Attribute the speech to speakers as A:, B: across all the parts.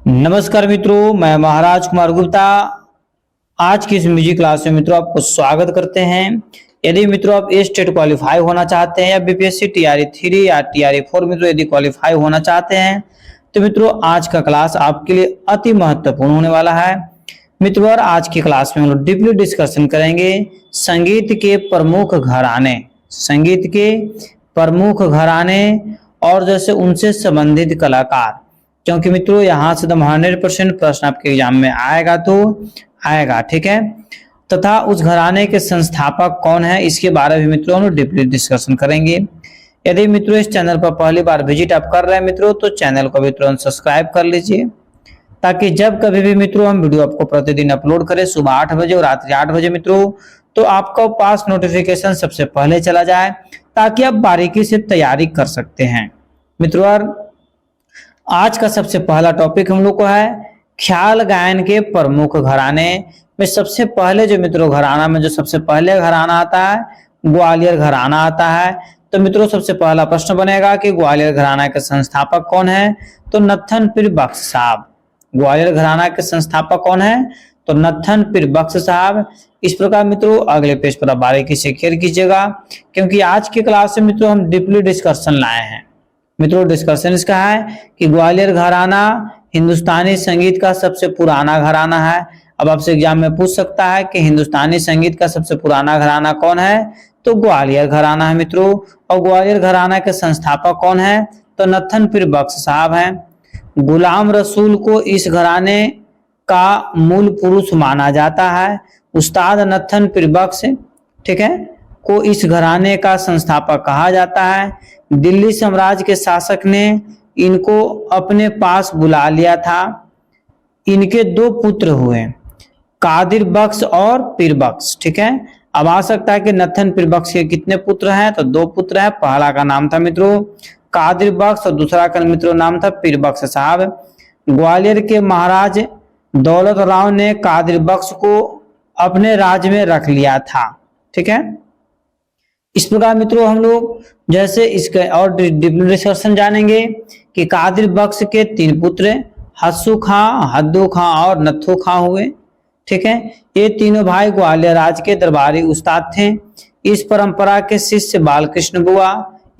A: नमस्कार मित्रों, मैं महाराज कुमार गुप्ता आज की इस म्यूजिक क्लास में मित्रों आपको स्वागत करते हैं। यदि मित्रों आप स्टेट क्वालिफाई होना चाहते हैं या बीपीएससी टीआरई 3 या टीआरई 4 मित्रों यदि क्वालिफाई होना चाहते हैं तो मित्रों आज का क्लास आपके लिए अति महत्वपूर्ण होने वाला है। मित्रों आज की क्लास में हम लोग डीपली डिस्कशन करेंगे संगीत के प्रमुख घराने और जैसे उनसे संबंधित कलाकार, क्योंकि मित्रों यहाँ से 100% प्रश्न आपके एग्जाम में आएगा तो आएगा, ठीक है। तथा उस घराने के संस्थापक कौन है इसके बारे में मित्रों हम डीपली डिस्कशन करेंगे। यदि मित्रों इस चैनल पर पहली बार विजिट आप कर रहे हैं मित्रों तो चैनल को भी तुरंत सब्सक्राइब कर लीजिए, ताकि जब कभी भी मित्रों हम वीडियो आपको प्रतिदिन अपलोड करें सुबह 8 बजे और रात्रि 8 बजे मित्रों, तो आपका पास नोटिफिकेशन सबसे पहले चला जाए, ताकि आप बारीकी से तैयारी कर सकते हैं। मित्रों आज का सबसे पहला टॉपिक हम लोग को है ख्याल गायन के प्रमुख घराने में। सबसे पहले जो मित्रों घराना में जो सबसे पहले घराना आता है ग्वालियर घराना आता है। तो मित्रों सबसे पहला प्रश्न बनेगा कि ग्वालियर घराना के संस्थापक कौन है, तो नत्थन पीर बख्श साहब। ग्वालियर घराना के संस्थापक कौन है, तो नत्थन पीर बख्श साहब। इस प्रकार मित्रों अगले पेज पर बारीकी से केयर कीजिएगा, क्योंकि आज की क्लास में मित्रों हम डीपली डिस्कशन लाए हैं। मित्रों डिस्कशन इसका है कि ग्वालियर घराना हिंदुस्तानी संगीत का सबसे पुराना घराना है। अब आपसे एग्जाम में पूछ सकता है कि हिंदुस्तानी संगीत का सबसे पुराना घराना कौन है, तो ग्वालियर घराना है मित्रों। और ग्वालियर घराना के संस्थापक कौन है, तो नत्थन पीर बख्श साहब हैं। गुलाम रसूल को इस घराने का मूल पुरुष माना जाता है। उस्ताद नत्थन पीर बख्श, ठीक है, को इस घराने का संस्थापक कहा जाता है। दिल्ली साम्राज्य के शासक ने इनको अपने पास बुला लिया था। इनके 2 पुत्र हुए, कादिर बख्श और पीर बख्श, ठीक है। अब आ सकता है कि नत्थन पीर बख्श के कितने पुत्र हैं, तो 2 पुत्र हैं। पहला का नाम था मित्रों कादिर बख्श और दूसरा का मित्रों नाम था पीर बख्श साहब। ग्वालियर के महाराज दौलत राव ने कादिर बख्श को अपने राज्य में रख लिया था, ठीक है। इस प्रकार मित्रों हम लोग जैसे इसके और डिस्कशन जानेंगे कि कादिर बख्श के 3 पुत्र हस्सू खां, हद्दू खां और नत्थू खां हुए, ठीक है। ये तीनों भाई ग्वालियर राज के दरबारी उस्ताद थे। इस परंपरा के शिष्य बालकृष्ण बुआ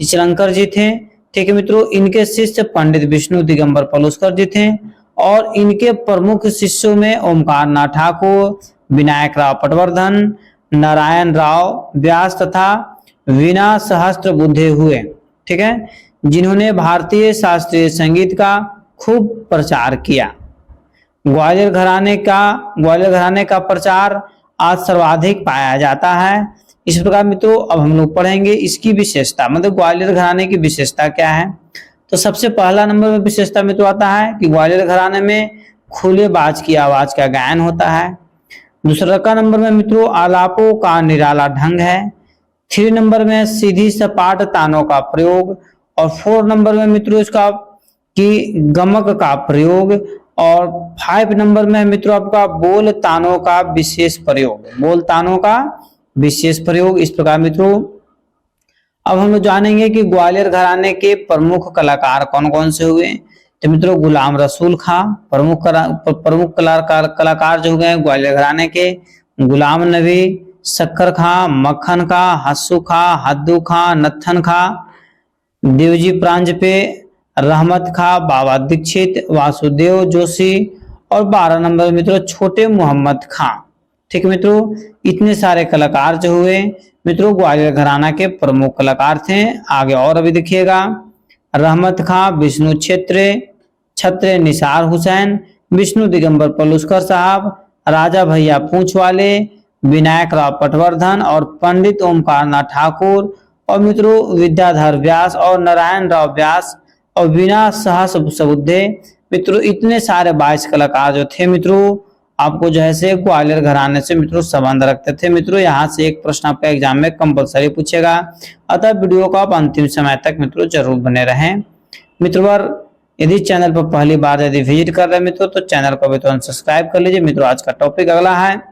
A: इचलंकर जी थे, ठीक है मित्रों। इनके शिष्य पंडित विष्णु दिगंबर पलुस्कर जी थे और इनके प्रमुख शिष्यों में ओमकार नाथ ठाकुर, विनायक राव पटवर्धन, नारायण राव व्यास तथा वीणा सहस्त्र बुद्धे हुए, ठीक है, जिन्होंने भारतीय शास्त्रीय संगीत का खूब प्रचार किया। ग्वालियर घराने का प्रचार आज सर्वाधिक पाया जाता है। इस प्रकार मित्रों अब हम लोग पढ़ेंगे इसकी विशेषता, मतलब ग्वालियर घराने की विशेषता क्या है। तो सबसे पहला नंबर में विशेषता मित्रों आता है कि ग्वालियर घराने में खुले बाज की आवाज का गायन होता है। दूसरा का नंबर में मित्रों आलापों का निराला ढंग है। 3 नंबर में सीधी सपाट तानों का प्रयोग और 4 नंबर में मित्रों इसका कि गमक का प्रयोग और 5 नंबर में मित्रों आपका बोल तानों का विशेष प्रयोग। इस प्रकार मित्रों अब हम लोग जानेंगे कि ग्वालियर घराने के प्रमुख कलाकार कौन कौन से हुए। तो मित्रों गुलाम रसूल खां प्रमुख कलाकार जो हुए ग्वालियर घराने के, गुलाम नबी, शक्कर खां, मक्खन खां, हस्सू खां, हद्दू खां, नत्थन खां, देवजी प्रांजपे, रहमत खां, बाबा दीक्षित, वासुदेव जोशी और 12 नंबर मित्रों छोटे मोहम्मद खां, ठीक मित्रों। इतने सारे कलाकार जो हुए मित्रों ग्वालियर घराना के प्रमुख कलाकार थे। आगे और अभी देखिएगा रहमत खां, विष्णु छत्र निसार हुसैन, विष्णु दिगंबर पलुस्कर साहब, राजा भैया पूंछ वाले, विनायक राव पटवर्धन और पंडित ओमकार नाथ ठाकुर और मित्रों विद्याधर व्यास और नारायण राव व्यास और वीणा सहस्त्र बुद्धे। मित्रों इतने सारे 22 कलाकार जो थे मित्रों आपको जो है ग्वालियर घराने से मित्रों संबंध रखते थे। मित्रों यहाँ से एक प्रश्न आपका एग्जाम में कंपलसरी पूछेगा, अतः वीडियो को आप अंतिम समय तक मित्रों जरूर बने रहें। मित्रों यदि चैनल पर पहली बार यदि विजिट कर रहे हैं मित्रों तो चैनल को भी तुरंत सब्सक्राइब कर लीजिए। मित्रों आज का टॉपिक अगला है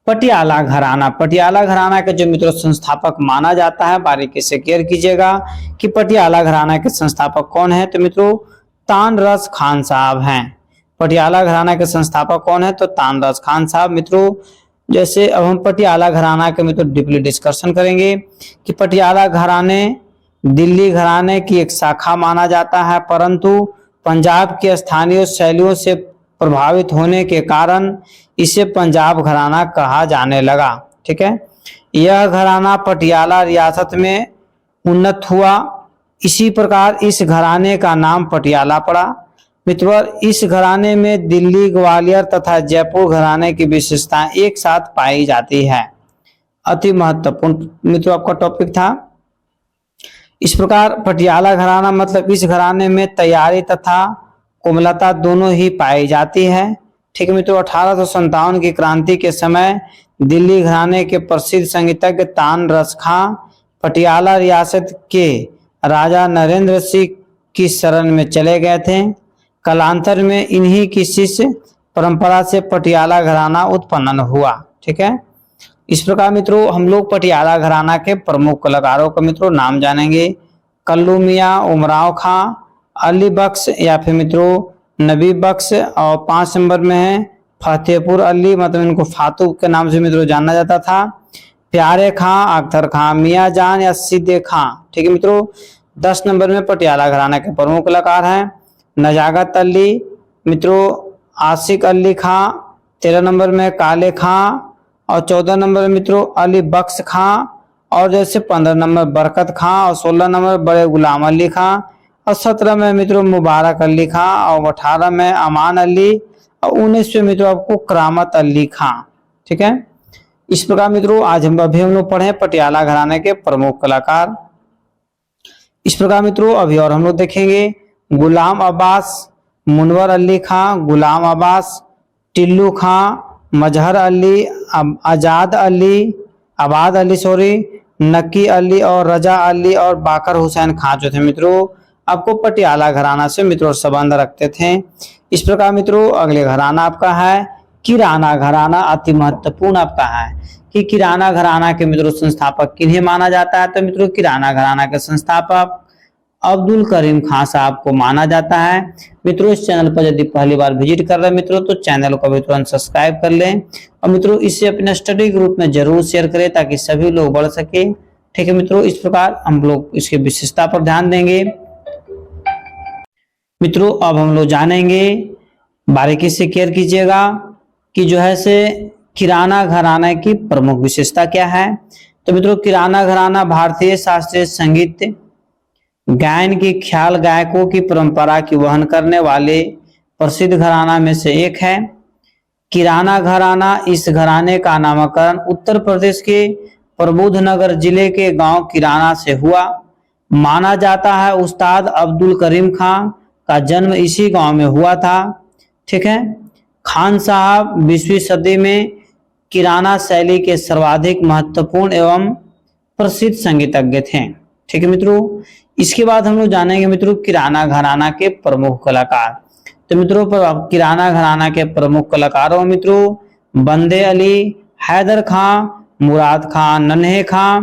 A: पटियाला घराना। पटियाला घराना के जो मित्रों संस्थापक माना जाता है, बारीकी से केयर कीजिएगा कि पटियाला घराना के संस्थापक कौन है। तो मित्रों तानरस खान साहब हैं। पटियाला घराना के संस्थापक कौन है? तो तानरस खान साहब। मित्रों जैसे अब हम पटियाला घराना के मित्रों डीपली डिस्कशन करेंगे कि पटियाला घराने दिल्ली घराने की एक शाखा माना जाता है, परंतु पंजाब के स्थानीय शैलियों से प्रभावित होने के कारण इसे पंजाब घराना कहा जाने लगा। ठीक है, यह घराना पटियाला रियासत में उन्नत हुआ, इसी प्रकार इस घराने का नाम पटियाला पड़ा। मित्रों इस घराने में दिल्ली, ग्वालियर तथा जयपुर घराने की विशेषताएं एक साथ पाई जाती है। अति महत्वपूर्ण मित्रों आपका टॉपिक था। इस प्रकार पटियाला घराना मतलब इस घराने में तैयारी तथा कोमलता दोनों ही पाई जाती है। ठीक है मित्रों, 1857 की क्रांति के समय दिल्ली घराने के प्रसिद्ध संगीतज्ञ तानरस खां पटियाला रियासत के राजा नरेंद्र सिंह की शरण में चले गए थे। कालांतर में इन्हीं की शिष्य परंपरा से पटियाला घराना उत्पन्न हुआ। ठीक है, इस प्रकार मित्रों हम लोग पटियाला घराना के प्रमुख कलाकारों का मित्रों नाम जानेंगे। कल्लू मियां, उमराव खां, अली बख्श या फिर मित्रों नबी बख्श, और 5 नंबर में है फतेहपुर अली, मतलब इनको फातू के नाम से मित्रों जाना जाता था। प्यारे खां, अख्तर खां, मियां जान या सिद्दे खां। ठीक है मित्रों, 10 नंबर में पटियाला घराना के प्रमुख कलाकार हैं नजाकत अली, मित्रों आशिक अली खां, 13 नंबर में काले खां, और 14 नंबर में मित्रों अली बख्श खां, और जैसे 15 नंबर बरकत खां, और 16 नंबर बड़े गुलाम अली खां, और 17 में मित्रों मुबारक अली खां, और 18 में अमान अली, और 19 में मित्रों आपको करामत अली खां। ठीक है, इस प्रकार मित्रों आज हम लोग पढ़े पटियाला घराने के प्रमुख कलाकार। इस प्रकार मित्रों अभी और हम लोग देखेंगे गुलाम अब्बास, मुनवर अली खां, गुलाम अब्बास, टिल्लू खां, मजहर अली, आजाद अली, आबाद अली नकी अली और रजा अली और बाकर हुसैन खां जो थे मित्रों आपको पटियाला घराना से मित्रों संबंध रखते थे। इस प्रकार मित्रों अगले घराना आपका है किराना घराना। अति महत्वपूर्ण आपका है कि किराना घराना के मित्रों संस्थापक किन्हें माना जाता है? तो मित्रों किराना घराना के संस्थापक अब्दुल करीम खां साहब को माना जाता है। मित्रों इस चैनल पर यदि पहली बार विजिट कर रहे हैं मित्रों तो चैनल को भी तुरंत सब्सक्राइब कर लें, और मित्रों इसे अपने स्टडी ग्रुप में जरूर शेयर करें ताकि सभी लोग बढ़ सके। ठीक है मित्रों, इस प्रकार हम लोग इसकी विशेषता पर ध्यान देंगे। मित्रों अब हम लोग जानेंगे, बारीकी से केयर कीजिएगा कि जो है से किराना घराना की प्रमुख विशेषता क्या है। तो मित्रों किराना घराना भारतीय शास्त्रीय संगीत गायन की ख्याल गायकों की परंपरा की वहन करने वाले प्रसिद्ध घराना में से एक है। किराना घराना इस घराने का नामकरण उत्तर प्रदेश के प्रबुद्धनगर जिले के गांव किराना से हुआ। माना जाता है उस्ताद अब्दुल करीम खां का जन्म इसी गांव में हुआ था। ठीक है, खान साहब 20वीं सदी में किराना शैली के सर्वाधिक महत्वपूर्ण एवं प्रसिद्ध संगीतज्ञ थे। ठीक है मित्रों, इसके बाद हम लोग जानेंगे मित्रों किराना घराना के प्रमुख कलाकार। तो मित्रों किराना घराना के प्रमुख कलाकारों मित्रों बंदे अली, हैदर खां, मुराद खां, नन्हे खां,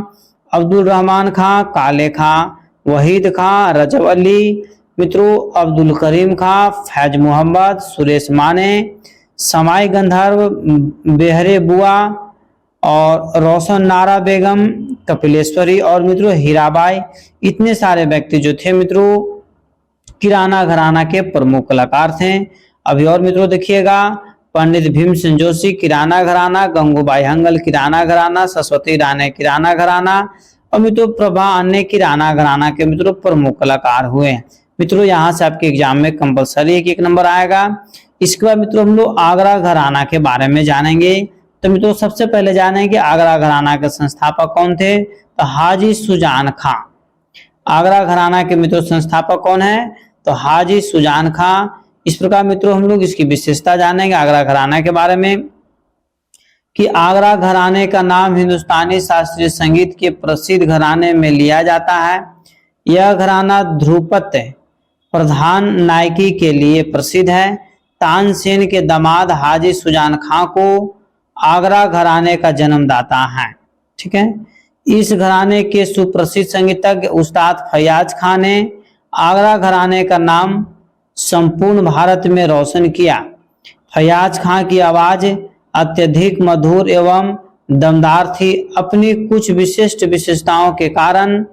A: अब्दुल रहमान खां, काले खां, वहीद खां, रजब अली, मित्रों अब्दुल करीम खां, फैज मोहम्मद, सुरेश माने, समाई गंधर्व, बेहरे बुआ और रोशन नारा बेगम, कपिलेश्वरी और मित्रों हीराबाई, इतने सारे व्यक्ति जो थे मित्रों किराना घराना के प्रमुख कलाकार थे। अभी और मित्रों देखिएगा पंडित भीमसेन जोशी किराना घराना, गंगूबाई हंगल किराना घराना, सरस्वती राणे किराना घराना और मित्रों प्रभा अन्य किराना घराना के मित्रों प्रमुख कलाकार हुए। मित्रों यहाँ से आपके एग्जाम में कंपलसरी एक नंबर आएगा। इसके बाद मित्रों हम लोग आगरा घराना के बारे में जानेंगे। तो मित्रों सबसे पहले जानेंगे आगरा घराना के संस्थापक कौन थे? तो हाजी सुजान खां। आगरा घराना के मित्रों संस्थापक कौन है? तो हाजी सुजान खां। इस प्रकार मित्रों हम लोग इसकी विशेषता जानेंगे आगरा घराना के बारे में कि आगरा घराने का नाम हिंदुस्तानी शास्त्रीय संगीत के प्रसिद्ध घराने में लिया जाता है। यह घराना ध्रुपद प्रधान नायकी के लिए प्रसिद्ध है। तानसेन के दामाद हाजी सुजान खां को आगरा घराने का जन्मदाता है। ठीक है, इस घराने के सुप्रसिद्ध संगीतज्ञ उस्ताद फैयाज खान ने आगरा घराने का नाम संपूर्ण भारत में रोशन किया। फयाज खां की आवाज अत्यधिक मधुर एवं दमदार थी। अपनी कुछ विशिष्ट विशेषताओं के कारण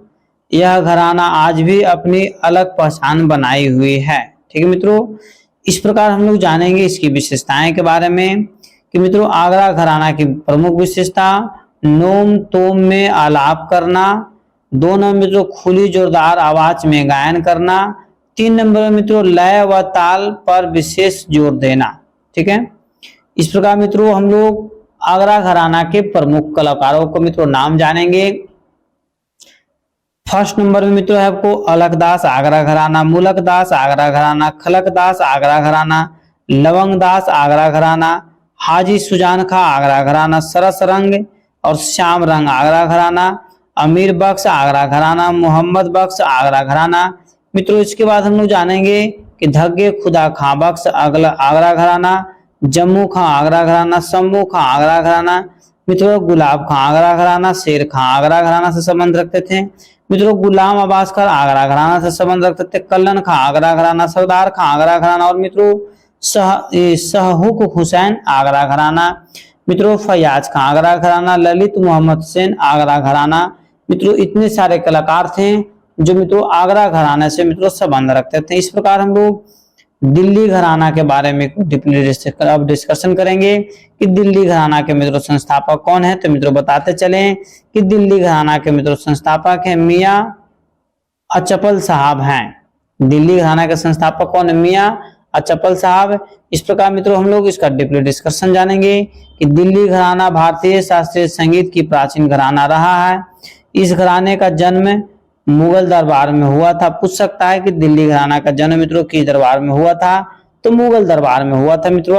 A: यह घराना आज भी अपनी अलग पहचान बनाई हुई है। ठीक है मित्रों, इस प्रकार हम लोग जानेंगे इसकी विशेषताएं के बारे में कि मित्रों आगरा घराना की प्रमुख विशेषता, नोम तोम में आलाप करना। 2 नंबर मित्रों खुली जोरदार आवाज में गायन करना। 3 नंबर मित्रों लय व ताल पर विशेष जोर देना। ठीक है, इस प्रकार मित्रों हम लोग आगरा घराना के प्रमुख कलाकारों को मित्रों नाम जानेंगे। फर्स्ट नंबर में मित्रों है आपको अलकदास आगरा घराना, मुलकदास आगरा घराना, खलकदास आगरा घराना, लवंगदास आगरा घराना, हाजी सुजान खां आगरा घराना, सरस रंग और श्याम रंग आगरा घराना, अमीर बख्श आगरा घराना, मोहम्मद बख्श आगरा घराना। मित्रों इसके बाद हम लोग जानेंगे कि धग्गे खुदा खां बख्श आगरा घराना, जम्मू खां आगरा घराना, शंभू खां आगरा घराना। मित्रों गुलाब खां आगरा घराना, शेर खां आगरा घराना से संबंध रखते थे। मित्रों गुलाम अब्बास खां आगरा घराना से संबंध रखते थे। कल्लन खां आगरा घराना, सरदार खां आगरा घराना और मित्रों सहहुक हुसैन आगरा घराना। मित्रों फयाज खां आगरा घराना, ललित मोहम्मद हुसैन आगरा घराना। मित्रों इतने सारे कलाकार थे जो मित्रों आगरा घराने से मित्रों संबंध रखते थे। इस प्रकार हम लोग दिल्ली घराना के बारे में अब डिस्कशन करेंगे कि दिल्ली घराना के मित्रों संस्थापक कौन है। तो मित्रों बताते चलें कि दिल्ली घराना के मित्रों संस्थापक है मियां अचपल साहब हैं। दिल्ली घराना के संस्थापक कौन है? मियां अचपल साहब। इस प्रकार मित्रों हम लोग इसका डीपली डिस्कशन जानेंगे कि दिल्ली घराना भारतीय शास्त्रीय संगीत की प्राचीन घराना रहा है। इस घराने का जन्म मुगल दरबार में हुआ था। पूछ सकता है कि दिल्ली घराना का जन्म मित्रों किस दरबार में हुआ था? तो मुगल दरबार में हुआ था मित्रों।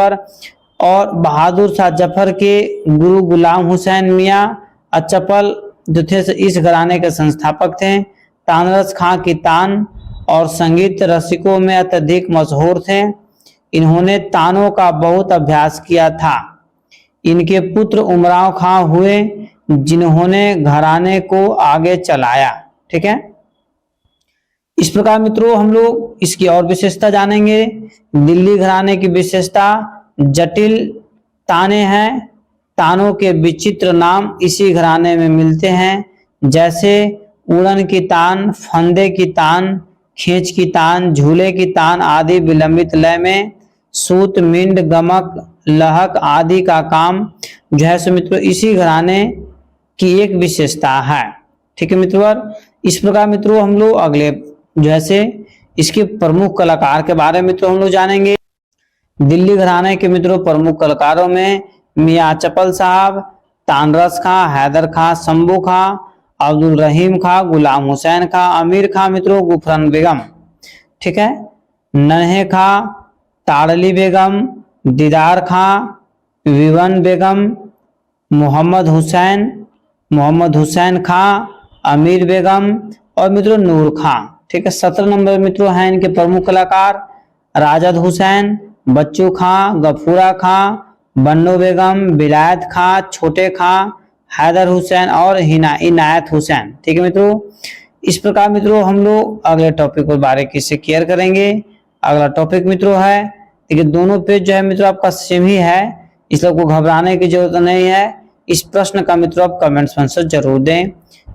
A: और बहादुर शाह जफर के गुरु गुलाम हुसैन मियां अचपल जो थे इस घराने के संस्थापक थे। तानरस खां की तान और संगीत रसिकों में अत्यधिक मशहूर थे। इन्होंने तानों का बहुत अभ्यास किया था। इनके पुत्र उमराव खां हुए जिन्होंने घराने को आगे चलाया। ठीक है, इस प्रकार मित्रों हम लोग इसकी और विशेषता जानेंगे। दिल्ली घराने की विशेषता जटिल ताने हैं। तानों के विचित्र नाम इसी घराने में मिलते हैं, जैसे उड़न की तान, फंदे की तान, खींच की तान, झूले की तान आदि विलंबित लय में सूत, मिंड, गमक, लहक आदि का काम जो है सो मित्रों इसी घराने की एक विशेषता है। ठीक है मित्रों, इस प्रकार मित्रों हम लोग अगले जैसे इसके प्रमुख कलाकार के बारे में तो हम लोग जानेंगे। दिल्ली घराने के मित्रों प्रमुख कलाकारों में मियां चपल साहब, तानरस खां, हैदर खां, शंभू खां, अब्दुल रहीम खां, गुलाम हुसैन खां, अमीर खां मित्रों, गुफरन बेगम। ठीक है, नन्हे खां, ताड़ली बेगम, दीदार खां, विवन बेगम, मोहम्मद हुसैन खां, अमीर बेगम और मित्रों नूर खां। ठीक है, 17 नंबर मित्रों हैं इनके प्रमुख कलाकार राजद हुसैन, बच्चू खां, गफूरा खां, बन्नो बेगम, विलायत खां, छोटे खां, हैदर हुसैन और इनायत हुसैन। ठीक है मित्रों, इस प्रकार मित्रों हम लोग अगले टॉपिक को बारीकी से क्लियर करेंगे। अगला टॉपिक मित्रों है, देखिए दोनों पेज जो है मित्रों आपका सेम ही है, इसलिए को घबराने की जरूरत नहीं है। इस प्रश्न का मित्रों आप कमेंट्स में आंसर जरूर दें।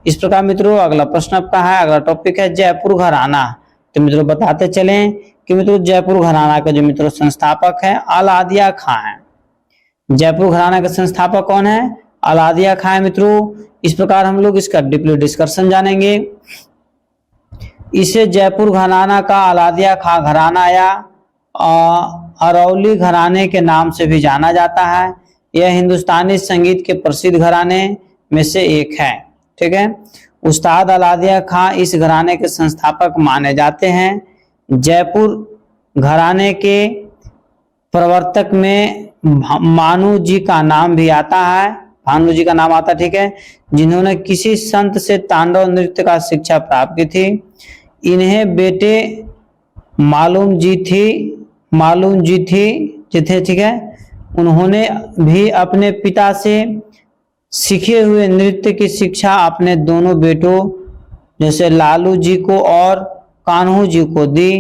A: इस प्रकार मित्रों अगला प्रश्न आपका है, अगला टॉपिक है जयपुर घराना। तो मित्रों बताते चलें कि मित्रों जयपुर घराना का जो मित्रों संस्थापक है अलादिया खां है। जयपुर घराना के संस्थापक कौन है? अलादिया खां है मित्रों। इस प्रकार हम लोग इसका डीपली डिस्कशन जानेंगे। इसे जयपुर घराना का अलादिया खां घराना या अरौली घराने के नाम से भी जाना जाता है। यह हिंदुस्तानी संगीत के प्रसिद्ध घराने में से एक है। ठीक है, उस्ताद अलादिया खां इस घराने के संस्थापक माने जाते हैं। जयपुर घराने के प्रवर्तक में भानु जी का नाम भी आता है, भानु जी का नाम आता है। ठीक है, जिन्होंने किसी संत से तांडव नृत्य का शिक्षा प्राप्त की थी। इन्हें बेटे मालूम जी थे। ठीक है, उन्होंने भी अपने पिता से सीखे हुए नृत्य की शिक्षा अपने दोनों बेटों जैसे लालू जी को और कान्हू जी को दी।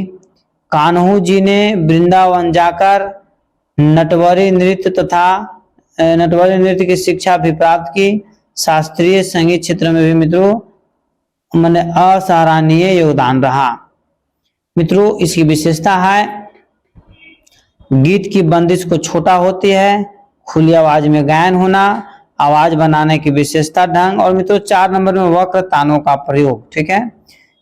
A: कान्हू जी ने वृंदावन जाकर नटवरी नृत्य की शिक्षा भी प्राप्त की। शास्त्रीय संगीत क्षेत्र में भी मित्रों मैंने असराहनीय योगदान रहा। मित्रों इसकी विशेषता है गीत की बंदिश को छोटा होती है, खुली आवाज में गायन होना, आवाज बनाने की विशेषता ढंग, और मित्रों 4 नंबर में वक्र तानों का प्रयोग। ठीक है,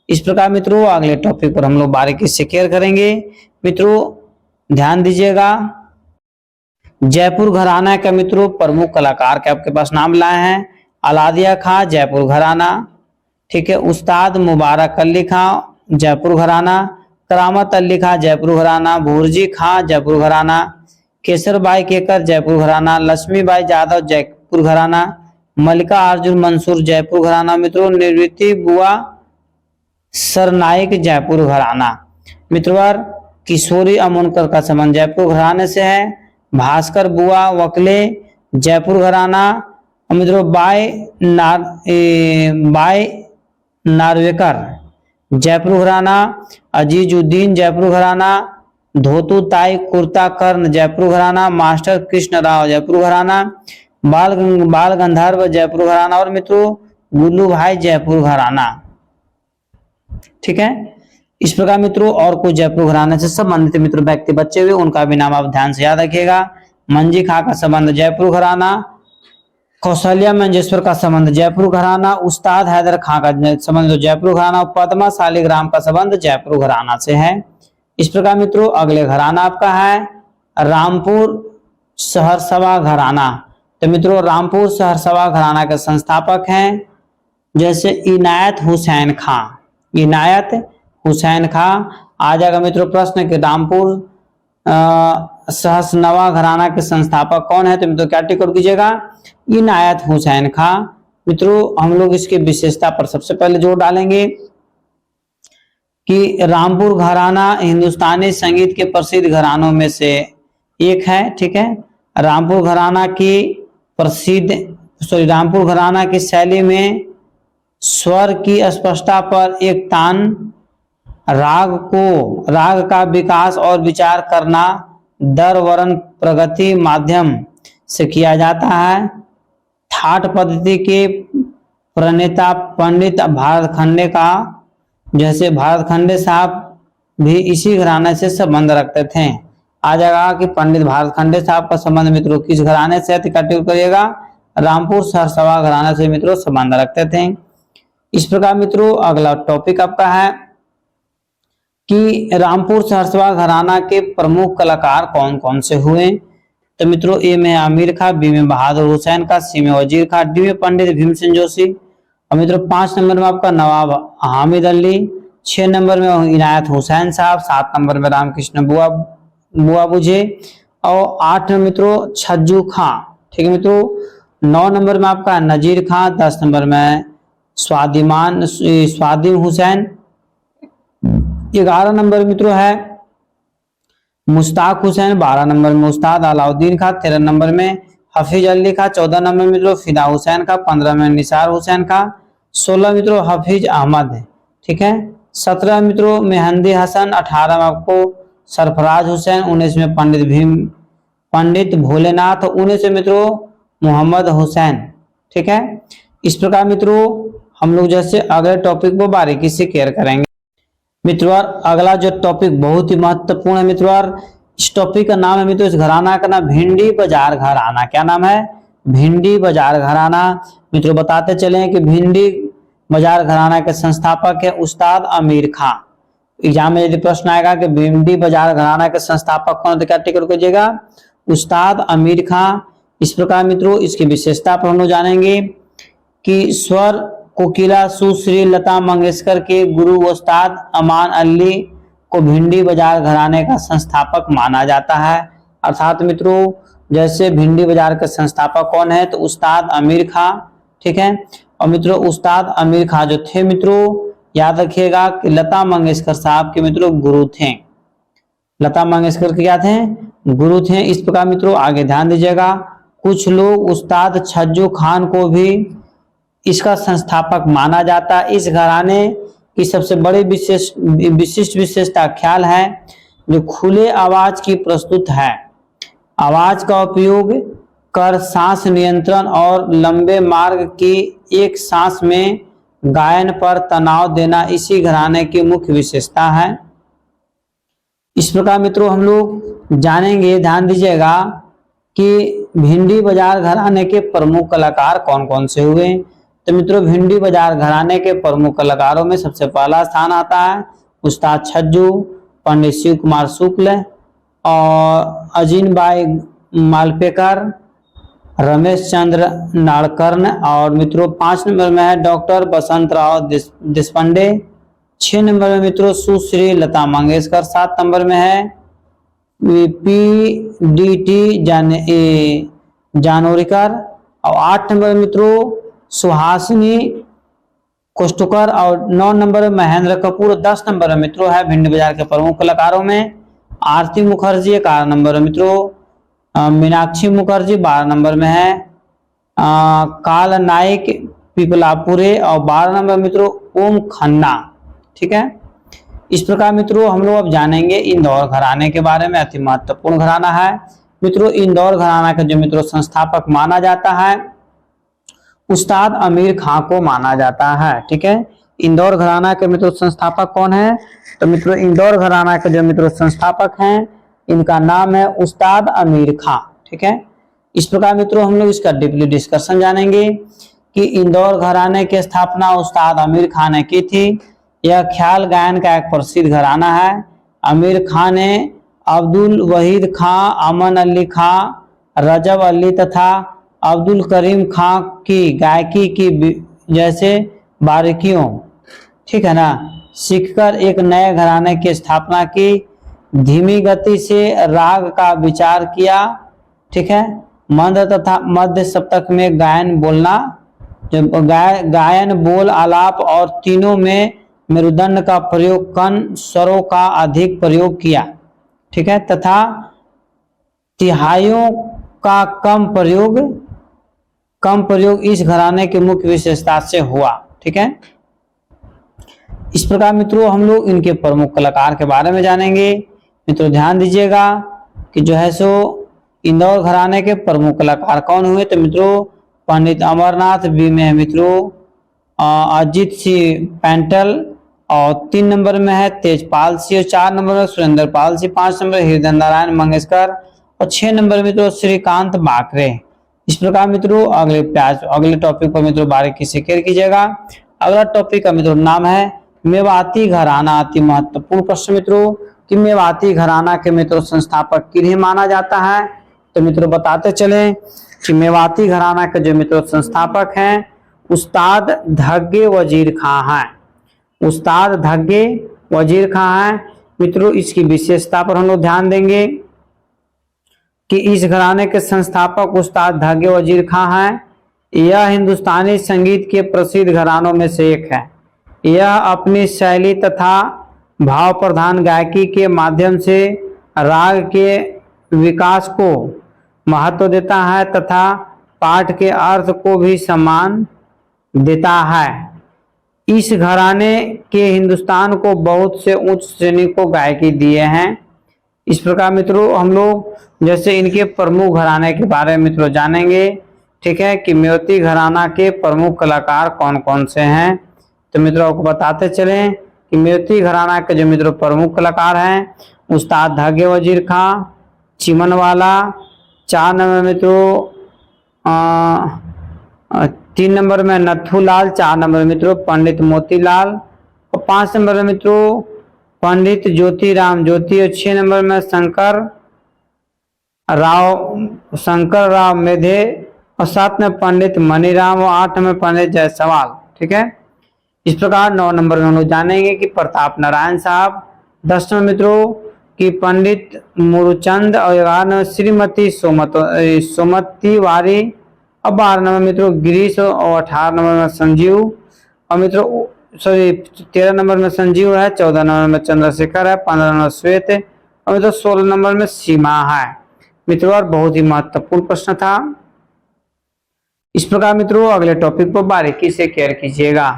A: इस प्रकार मित्रों अगले टॉपिक पर हम लोग बारीकी से केयर करेंगे। मित्रों ध्यान दीजिएगा, जयपुर घराना का मित्रों प्रमुख कलाकार के आपके पास नाम लाए हैं। अलादिया खां जयपुर घराना, ठीक है, उस्ताद मुबारक अली खां जयपुर घराना, करामत अली खां जयपुर घराना, भुर्जी खां जयपुर घराना, केसरबाई केकर जयपुर घराना, लक्ष्मीबाई यादव जयपुर घराना, मल्लिका अर्जुन मंसूर जयपुर घराना। मित्रों निर्वृति बुआ सरनाइक जयपुर घराना। मित्रों किशोरी अमोनकर का संबंध जयपुर घराने से है। भास्कर बुआ वकले जयपुर घराना। मित्रों बाई नार्वेकर जयपुर घराना, अजीजुद्दीन जयपुर घराना, धोतू ताई कुर्ता कर्ण जयपुर घराना, मास्टर कृष्ण राव जयपुर घराना, बाल गंधर्व जयपुर घराना, और मित्रों गुल्लू भाई जयपुर घराना। ठीक है, इस प्रकार मित्रों और कुछ जयपुर घराने से संबंधित मित्रों व्यक्ति बच्चे हुए उनका भी नाम आप ध्यान से याद रखिएगा। मंजी खां का संबंध जयपुर घराना, कौशल्या मंजेश्वर का संबंध जयपुर घराना, उस्ताद हैदर खां का संबंध जयपुर घराना, पद्मा शालिग्राम का संबंध जयपुर घराना से है। इस प्रकार मित्रों अगले घराना आपका है रामपुर सहरसवा घराना। तो मित्रों रामपुर सहरसवा घराना के संस्थापक हैं जैसे इनायत हुसैन खां। इनायत हुसैन खां आ जाएगा मित्रों प्रश्न के रामपुर सहरसवा घराना के संस्थापक कौन है? तो मित्रों क्या टिक कीजिएगा इनायत हुसैन खां। मित्रों हम लोग इसकी विशेषता पर सबसे पहले जोर डालेंगे कि रामपुर घराना हिंदुस्तानी संगीत के प्रसिद्ध घरानों में से एक है। ठीक है, रामपुर घराना की शैली में स्वर की स्पष्टता पर एक तान राग का विकास और विचार करना दर वर्ण प्रगति माध्यम से किया जाता है। ठाट पद्धति के प्रणेता पंडित भारत खंडे का जैसे भारत खंडे साहब भी इसी घराने से संबंध रखते थे। आ जाएगा कि पंडित भारत खंडे साहब का संबंध मित्रों किस घराने से करिएगा रामपुर सहरसवा घराने से मित्रों संबंध रखते थे। इस प्रकार मित्रों अगला टॉपिक आपका है कि रामपुर सहरसवा घराना के प्रमुख कलाकार कौन कौन से हुए। तो मित्रों ए में आमिर खां, बी में बहादुर हुसैन खां, सी में वजीर खां, डी में पंडित भीमसेन जोशी। और मित्रों 5 नंबर में आपका नवाब हामिद अली, 6 नंबर में इनायत हुसैन साहब, 7 नंबर में रामकृष्ण बुआ बुझे, और 8 में मित्रों छज्जू खां। ठीक है मित्रों 9 नंबर में आपका नजीर खां, 10 नंबर में स्वादिम हुसैन, 11 नंबर मित्रों है मुश्ताक हुसैन, 12 नंबर में उस्ताद अलाउद्दीन खां, 13 नंबर में हफीज अली खां, 14 नंबर मित्रों फिदा हुसैन खां, 15 में निसार हुसैन खां, 16 मित्रों हफीज अहमद है। ठीक है, 17 मित्रों मेहंदी हसन, 18 में आपको सरफराज हुसैन, 19 में पंडित भोलेनाथ, 19 में मित्रों मोहम्मद हुसैन। ठीक है, इस प्रकार मित्रों हम लोग जैसे अगले टॉपिक को बारीकी से केयर करेंगे। मित्रों अगला जो टॉपिक बहुत ही महत्वपूर्ण है मित्रों, इस टॉपिक का नाम है मित्रों इस घराना का नाम भिंडी बाजार घराना। क्या नाम है? भिंडी बाजार घराना। मित्रों बताते चले कि भिंडी बाजार घराना के संस्थापक है उस्ताद आमिर खां। एग्जाम में यदि प्रश्न आएगा कि भिंडी बाजार घराना के संस्थापक कौन, तो क्या टिक कीजिएगा उस्ताद आमिर खां। इस प्रकार मित्रों इसकी विशेषता पर हम लोग जानेंगे कि स्वर कोकिला सुश्री लता मंगेशकर के गुरु उस्ताद अमान अली को भिंडी बाजार घराने का संस्थापक माना जाता है। अर्थात मित्रों जैसे भिंडी बाजार के संस्थापक कौन है, तो उस्ताद आमिर खां। ठीक है, और मित्रों उस्ताद आमिर खां जो थे मित्रों याद रखिएगा कि लता मंगेशकर साहब के मित्रों गुरु थे। लता मंगेशकर के क्या थे? गुरु थे। इस प्रकार मित्रों आगे ध्यान दीजिएगा, कुछ लोग उस्ताद छज्जू खान को भी इसका संस्थापक माना जाता है। इस घराने की सबसे बड़ी विशिष्ट विशेषता ख्याल है जो खुले आवाज की प्रस्तुत है। आवाज का उपयोग कर सांस नियंत्रण और लंबे मार्ग की एक सांस में गायन पर तनाव देना इसी घराने की मुख्य विशेषता है। इस प्रकार मित्रों हम लोग जानेंगे, ध्यान दीजिएगा कि भिंडी बाजार घराने के प्रमुख कलाकार कौन कौन से हुए। तो मित्रों भिंडी बाजार घराने के प्रमुख कलाकारों में सबसे पहला स्थान आता है उस्ताद छज्जू, पंडित शिव कुमार शुक्ल और अजीन बाई मालपेकर, रमेश चंद्र नाड़कर्ण। और मित्रों 5 नंबर में है डॉक्टर बसंत राव देशपांडे। 6 नंबर में मित्रों सुश्री लता मंगेशकर। 7 नंबर में है PDT जानोरीकर। और 8 नंबर में मित्रों सुहासिनी कोष्टकर। और 9 नंबर में महेंद्र कपूर। 10 नंबर में मित्रों है भिंडी बाजार के प्रमुख कलाकारों में आरती मुखर्जी। 11 नंबर में मित्रों मीनाक्षी मुखर्जी। 12 नंबर में है काल नायक पिपलापुरे। और 12 नंबर मित्रों ओम खन्ना। ठीक है, इस प्रकार मित्रों हम लोग अब जानेंगे इंदौर घराने के बारे में। अति महत्वपूर्ण घराना है मित्रों। इंदौर घराना का जो मित्रों संस्थापक माना जाता है उस्ताद अमीर खां को माना जाता है। ठीक है, इंदौर घराना के मित्रों संस्थापक कौन है? तो मित्रों इंदौर घराना के जो मित्रों संस्थापक हैं इनका नाम है उस्ताद अमीर खां। ठीक है, इस प्रकार मित्रों हम लोग इसका डीपली डिस्कशन जानेंगे कि इंदौर घराने की स्थापना उस्ताद अमीर खां ने की थी। यह ख्याल गायन का एक प्रसिद्ध घराना है। अमीर खां ने अब्दुल वहीद खां, अमन अली खां, रजब अली तथा अब्दुल करीम खां की गायकी की जैसे बारीकियों, ठीक है ना, सीखकर एक नए घराने की स्थापना की। धीमी गति से राग का विचार किया। ठीक है, मंद तथा मध्य सप्तक में गायन बोलना, गायन बोल आलाप और तीनों में मेरुदंड का प्रयोग, कण स्वरों का अधिक प्रयोग किया। ठीक है, तथा तिहाइयों का कम प्रयोग इस घराने की मुख्य विशेषता से हुआ। ठीक है, इस प्रकार मित्रों हम लोग इनके प्रमुख कलाकार के बारे में जानेंगे। मित्रों ध्यान दीजिएगा कि जो है सो इंदौर घराने के प्रमुख कलाकार कौन हुए। तो मित्रों पंडित अमरनाथ बी में है मित्रों अजीत सिंह पैंटल। और 3 नंबर में है तेजपाल सिंह। 4 नंबर में सुरेंद्र पाल सिंह। 5 नंबर हृदय नारायण मंगेशकर। और 6 नंबर मित्रों श्रीकांत बाकरे। इस प्रकार मित्रों अगले टॉपिक पर मित्रों बारीकी से केयर कीजिएगा। अगला टॉपिक का मित्रों नाम है मेवाती घराना। अति महत्वपूर्ण प्रश्न मित्रों कि मेवाती घराना के मित्रों संस्थापक किन्हें माना जाता है। तो मित्रों बताते चले कि मेवाती घराना के जो मित्रों संस्थापक हैं उस्ताद धग्गे वजीर खां हैं। उस्ताद धग्गे वजीर खां हैं। मित्रों इसकी विशेषता पर हम लोग ध्यान देंगे कि इस घराने के संस्थापक उस्ताद धग्गे वजीर खां हैं। यह हिंदुस्तानी संगीत के प्रसिद्ध घरानों में से एक है। यह अपनी शैली तथा भाव प्रधान गायकी के माध्यम से राग के विकास को महत्व देता है तथा पाठ के अर्थ को भी सम्मान देता है। इस घराने के हिंदुस्तान को बहुत से उच्च श्रेणी को गायकी दिए हैं। इस प्रकार मित्रों हम लोग जैसे इनके प्रमुख घराने के बारे में मित्रों जानेंगे। ठीक है, कि मेवाती घराना के प्रमुख कलाकार कौन कौन से हैं। तो मित्रों आपको बताते चलें कि मेवाती घराना के जो मित्रों प्रमुख कलाकार हैं उस्ताद धग्गे वजीर खां, चिमनवाला। 4 नंबर मित्रों 3 नंबर में नथुलाल। 4 नंबर मित्रों पंडित मोतीलाल। और 5 नंबर में मित्रों पंडित ज्योतिराम ज्योति। और 6 नंबर में शंकर राव मेधे। और 7 में पंडित मनीराम। और 8 में पंडित जायसवाल। ठीक है, इस प्रकार 9 नंबर में हम लोग जानेंगे कि प्रताप नारायण साहब। 10 नंबर मित्रों कि पंडित मूलचंद। और 11 नंबर श्रीमती सोमती वारी। और 12 नंबर मित्रों गिरीश। और 18 नंबर में संजीव। और मित्रों 13 नंबर में संजीव है। 14 नंबर में चंद्रशेखर है। 15 नंबर श्वेत। और मित्रों 16 नंबर में सीमा है। मित्रों और बहुत ही महत्वपूर्ण प्रश्न था। इस प्रकार मित्रों अगले टॉपिक पर बारीकी से केयर कीजिएगा।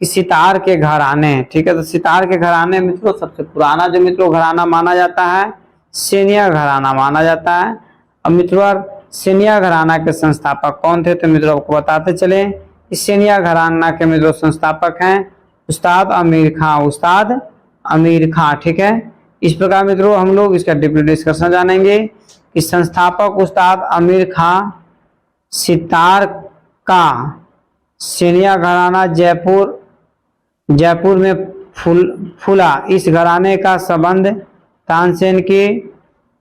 A: कि सितार के घराने, ठीक है। तो सितार के घराने मित्रों सबसे पुराना जो मित्रों घराना माना जाता है सेनिया घराना माना जाता है। अब मित्रों सेनिया घराना के संस्थापक कौन थे, तो मित्रों आपको बताते चले इस सेनिया घराना के मित्रों संस्थापक हैं उस्ताद अमीर खां, उस्ताद अमीर खां, ठीक है। इस प्रकार मित्रों हम लोग इसका डीपली डिस्कशन जानेंगे कि संस्थापक उस्ताद अमीर खां, सितार का सेनिया घराना जयपुर में फूला। इस घराने का संबंध तानसेन के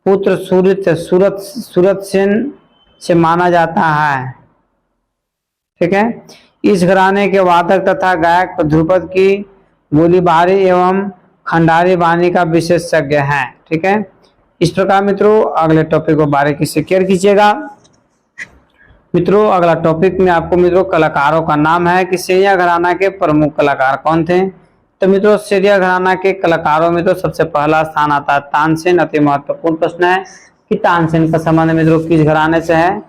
A: पुत्र सूरत सेन से माना जाता है, ठीक है। इस घराने के वादक तथा गायक ध्रुपद की गोलीबारी एवं खंडारी बानी का विशेषज्ञ है, ठीक है। इस प्रकार मित्रों अगले टॉपिक को बारीकी से क्लियर कीजिएगा। मित्रों अगला टॉपिक में आपको मित्रों कलाकारों का नाम है कि सेनिया घराना के प्रमुख कलाकार कौन थे। तो मित्रों सेनिया घराना के कलाकारों में तो सबसे पहला स्थान आता है तानसेन। अति महत्वपूर्ण प्रश्न है कि तानसेन का संबंध मित्रों किस घराने से है,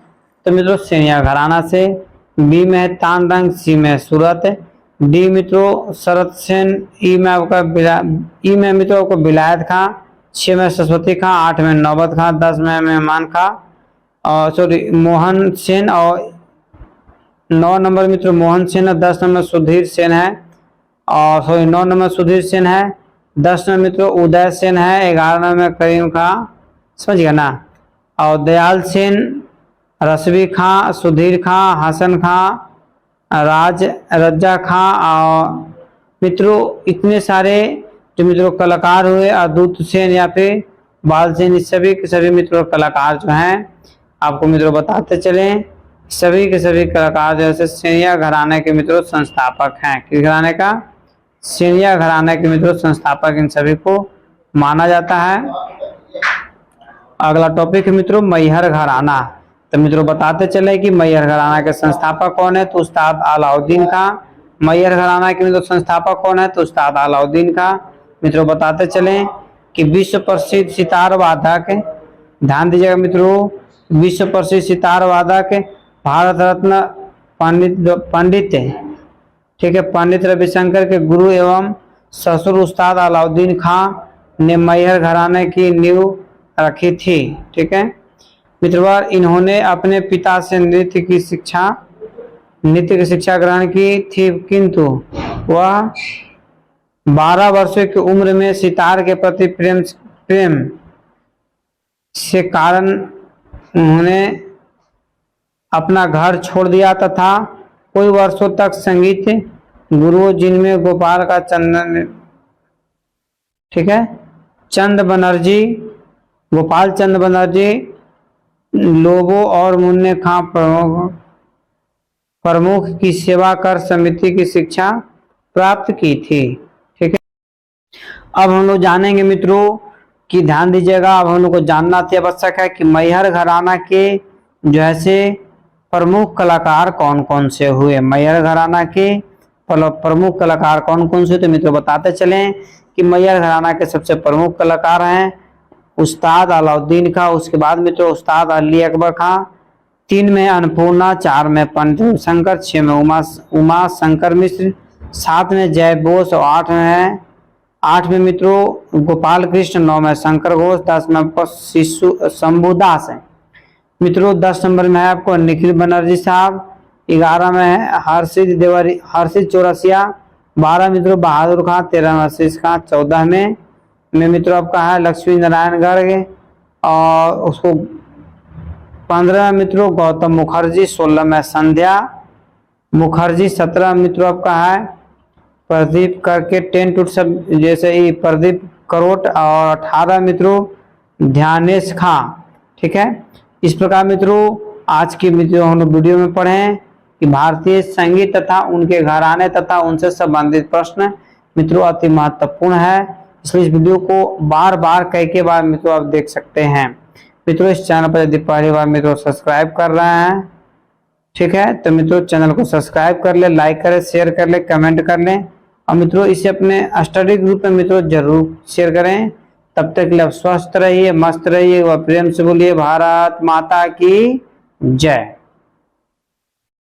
A: तो मित्रों सेनिया घराना से। बी में है तानरंग, सी में सूरत, डी मित्रों शरत सेन, ई में मित्रों आपको विलायत खां, 6 में सरस्वती खां, 8 में नौबत खां, 10 में मेहमान खां और सॉरी मोहन सेन और 9 नंबर मित्रों मोहन सेन है, 10 नंबर सुधीर सेन है और सॉरी 9 नंबर सुधीर सेन है, 10 में मित्रों उदय सेन है, 11 नंबर करीम खां, समझ गया ना, और दयाल सेन, रसवी खां, सुधीर खां, हसन खां, रज्जा खां और मित्रों इतने सारे जो मित्रों कलाकार हुए अदूत सेन या फिर बाल सेन, इस सभी के सभी मित्रों कलाकार जो हैं आपको मित्रों बताते चले सभी के सभी कलाकार जैसे सेनिया घराने के मित्रों संस्थापक हैं। किस घराने का, सेनिया घराने के मित्रों संस्थापक इन सभी को माना जाता है। अगला टॉपिक है मित्रों मैहर घराना। तो मित्रों बताते चले कि मैहर घराना के संस्थापक कौन है, तो उस्ताद अलाउद्दीन खां। मैहर घराना के मित्रों संस्थापक कौन है, तो उस्ताद अलाउद्दीन खां। मित्रों बताते चले कि विश्व प्रसिद्ध सितार वादक, ध्यान दीजिएगा मित्रों, विश्व प्रसिद्ध सितार वादक भारत रत्न पंडित, ठीक है, पंडित रविशंकर के गुरु एवं ससुर उस्ताद अलाउद्दीन खां ने मैहर घराने की नींव रखी थी, ठीक है। मित्रवार इन्होंने अपने पिता से नृत्य की शिक्षा ग्रहण की थी, किंतु वह 12 वर्षों की उम्र में सितार के प्रति प्रेम से कारण उन्होंने अपना घर छोड़ दिया तथा कई वर्षों तक संगीत गुरु जिनमें गोपाल का चंदन, ठीक है, गोपाल चंद बनर्जी, लोबो और मुन्ने खां प्रमुख की सेवा कर समिति की शिक्षा प्राप्त की थी, ठीक है। अब हम लोग जानेंगे मित्रों कि ध्यान दीजिएगा, अब हम लोग को जानना अति आवश्यक है कि मैहर घराना के जो है प्रमुख कलाकार कौन कौन से हुए। मैहर घराना के प्रमुख कलाकार कौन कौन से, तो मित्रों बताते चलें कि मैहर घराना के सबसे प्रमुख कलाकार हैं उस्ताद अलाउद्दीन खां, उसके बाद मित्रों उस्ताद अली अकबर खां, 3 में अन्नपूर्णा, 4 में पंडित शंकर, 6 में उमा शंकर मिश्र, 7 में जय बोस और 8 में मित्रों गोपाल कृष्ण, 9 में शंकर घोष, 10 में आपको शंभुदास है मित्रों, 10 नंबर में है आपको निखिल बनर्जी साहब, 11 में है हर्षित चौरसिया, 12 मित्रों बहादुर खां, 13 में आशीष खां, 14 में मित्रों आपका है लक्ष्मी नारायण गर्ग और उसको 15 मित्रों गौतम मुखर्जी, 16 में संध्या मुखर्जी, 17 मित्रों आपका है प्रदीप करके 10 टूट सब जैसे ही प्रदीप करोट और 18 मित्रों ध्यानेश खां, ठीक है। इस प्रकार मित्रों आज की मित्रों हम लोग वीडियो में पढ़े कि भारतीय संगीत तथा उनके घराने तथा उनसे संबंधित प्रश्न मित्रों अति महत्वपूर्ण है, इसलिए इस वीडियो को बार बार कई बार मित्रों आप देख सकते हैं। मित्रों इस चैनल पर यदि पहली बार मित्रों सब्सक्राइब कर रहे हैं, ठीक है, तो मित्रों चैनल को सब्सक्राइब कर ले, लाइक करें, शेयर कर ले, कमेंट कर लें और मित्रों इसे अपने स्टडी ग्रुप में मित्रों जरूर शेयर करें। तब तक के लिए स्वस्थ रहिए, मस्त रहिए व प्रेम से बोलिए भारत माता की जय।